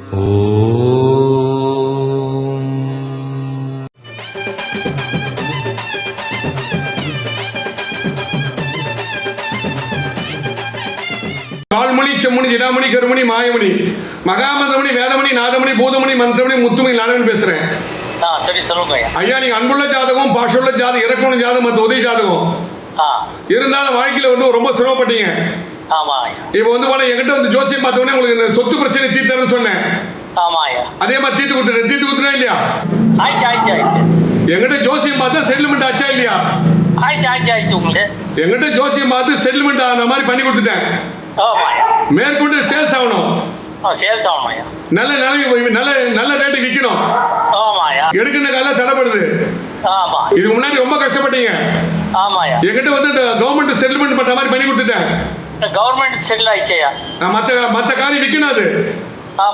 கால்மணி செம்மணி ஜிடாமணி கருமணி மாயமணி மகாமந்திரமணி வேதமணி நாதமணி பூதமணி மந்திரமணி முத்துமணி நாராயணன் பேசுறேன். சரி சொல்லுங்க ஐயா. நீங்க அன்புள்ள ஜாதகம், பாஷுள்ள ஜாதகம், இறக்கணும் ஜாதகம், மற்ற உதவி ஜாதகம் இருந்தாலும் வாழ்க்கையில வந்து ரொம்ப சிரமப்பட்டீங்க. இப்ப வந்து என்கிட்ட வந்து ஜோசியம் பார்த்தவொடனே உங்களுக்கு இந்த சொத்து பிரச்சனை தீர்த்தரன்னு சொன்னேன். அதே மாதிரி தீர்த்து கொடுத்துறேன் இல்லையா? என்கிட்ட ஜோசியம் பார்த்து செட்டில்மெண்ட் ஆச்சா இல்லையா? என்கிட்ட ஜோசியம் பார்த்து செட்டில்மெண்ட் ஆன மாதிரி பண்ணி கொடுத்துட்டேன். மேற்கொண்டு சேல்ஸ் ஆகணும், நல்ல நிலைமை, நல்ல ரேட்டு விற்கணும். எடுக்கின்ற காலம் தடைப்படுது. இதுக்கு முன்னாடி ரொம்ப கஷ்டப்பட்டீங்க. என்கிட்ட வந்து இந்த கவர்மெண்ட் செட்டில்மெண்ட் பண்ற மாதிரி பண்ணி கொடுத்துட்டேன். கவர்மெண்ட் செட்டில் ஆயிடுச்சா? மத்த காரியம் விற்கணும். அது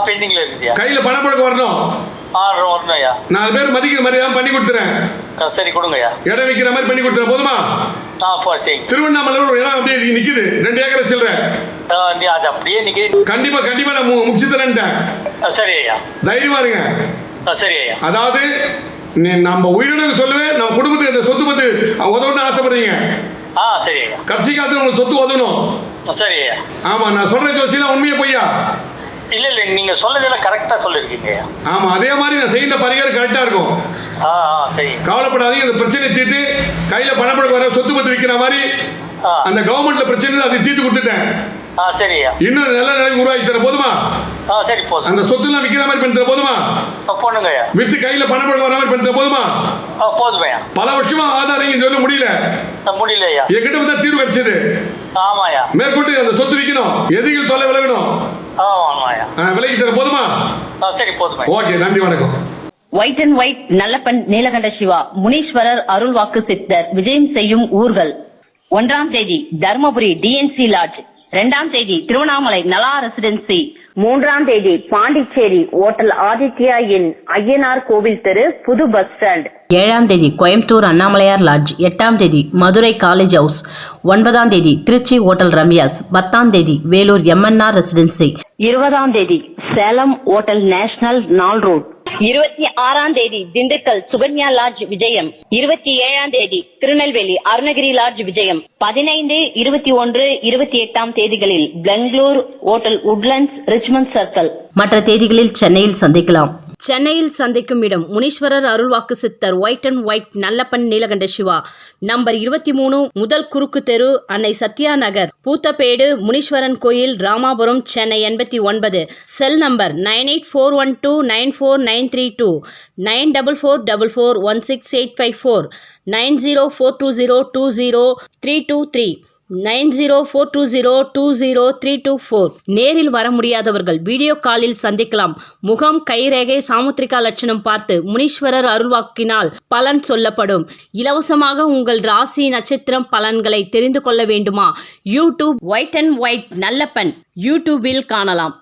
பெண்டிங்ல இருக்கு. கையில பணம் பழக்கம் வரணும். 4 பேர் மதிக்கிற மாதிரி தான் பண்ணி கொடுத்துறேன். சரி கொடுங்கய்யா. இடம் விற்கிற மாதிரி பண்ணி கொடுத்துறேன். போதுமா? திருவண்ணாமலை ஒரு இடம் அப்படியே நிக்குது, 2 ஏக்கரை சில்லற. அப்படியே நிக்குது. கண்டிப்பா நான் முடிச்சு தரேன்ட்டேன். சரி ஐயா, தைரியமா இருங்க. சரி ஐயா. அதாவது நம்ம உயிரினங்க சொல்லுவேன், நம்ம குடும்பத்துக்கு இந்த சொத்து பத்து உதவணும்னு ஆசைப்படுறீங்க. சரி ஐயா. கடைசி காலத்துல உங்களுக்கு சொத்து உதவணும். சரி ஐயா. ஆமா, நான் சொல்ற ஜோசியெல்லாம் உண்மையா பொய்யா? இல்ல நீங்க சொன்னதெல்லாம் கரெக்டா சொல்லிருக்கீங்க. ஆமா, அதே மாதிரி நான் செய்யற பரிகாரம் கரெக்டா இருக்கும். சரி, கவலைப்படாதீங்க. இந்த பிரச்சனை தீர்த்து கையில பணம் பழக்கம் வர சொத்து பத்து விற்கிற மாதிரி அந்த கவர்மெண்ட்ல பிரச்சனை அதை தீர்த்து கொடுத்துட்டேன். சரியா. இன்னும் நல்ல நிலைமை உருவாக்கி தர போதுமா? சரி போதும். அந்த சொத்து எல்லாம் விற்கிற மாதிரி பண்ணி தர போதுமா? போடுங்க. வித்து கையில பணம் பழக்கம் வர மாதிரி பண்ணி தர போதுமா? போதும். பல வருஷமா ஆதாரம் சொல்ல முடியல. என்கிட்ட வந்து தீர்வு கிடைச்சது. ஆமாயா. மேற்கொண்டு அந்த சொத்து விற்கணும், எதிரிகள் தொலை விலகணும். விலைக்கு தர போதுமா? சரி போதும். ஓகே, நன்றி, வணக்கம். White and white Nallappan Neelakanta Siva Muneeswarar அருள்வாக்கு சித்தர் விஜயம் செய்யும் ஊர்கள். 1ஆம் தேதி தர்மபுரி டிஎன்சி லாட்ஜ், 2ஆம் தேதி திருவண்ணாமலை நலா ரெசிடென்சி, 3ஆம் தேதி பாண்டிச்சேரி ஓட்டல் ஆதித்யா இன் ஐயனார் கோவில் தெரு புது பஸ் ஸ்டாண்ட், 7ஆம் தேதி கோயம்புத்தூர் அண்ணாமலையார் லாட்ஜ், 8ஆம் தேதி மதுரை காலேஜ் ஹவுஸ், 9ஆம் தேதி திருச்சி ஓட்டல் ரம்யாஸ், 10ஆம் தேதி வேலூர் எம்என்ஆர் ரெசிடென்சி, 20ஆம் தேதி சேலம் ஓட்டல் நேஷனல் நாள் ரோட், 26ஆம் தேதி திண்டுக்கல் சுகன்யா லாட்ஜ் விஜயம், 27ஆம் தேதி திருநெல்வேலி அருணகிரி லாட்ஜ் விஜயம், 15, 21, 28ஆம் தேதிகளில் Bangalore hotel Woodlands Richmond circle. மற்ற தேதிகளில் சென்னையில் சந்திக்கலாம். சென்னையில் சந்திக்கும் இடம் முனீஸ்வரர் அருள்வாக்கு சித்தர் white and white Nallappan Neelakanta Siva, number 23, முதல் குறுக்கு தெரு, அன்னை சத்யா நகர், பூத்தப்பேடு, முனீஸ்வரன் கோயில், ராமாபுரம், சென்னை 89. Cell number 9841294932, 9444416854, 9042020323, 9042020324. நேரில் வர முடியாதவர்கள் வீடியோ காலில் சந்திக்கலாம். முகம், கைரேகை, சாமுத்திரிகா லட்சணம் பார்த்து முனீஸ்வரர் அருள்வாக்கினால் பலன் சொல்லப்படும். இலவசமாக உங்கள் ராசி நட்சத்திரம் பலன்களை தெரிந்து கொள்ள வேண்டுமா? YouTube white and white Nallappan யூடியூபில் காணலாம்.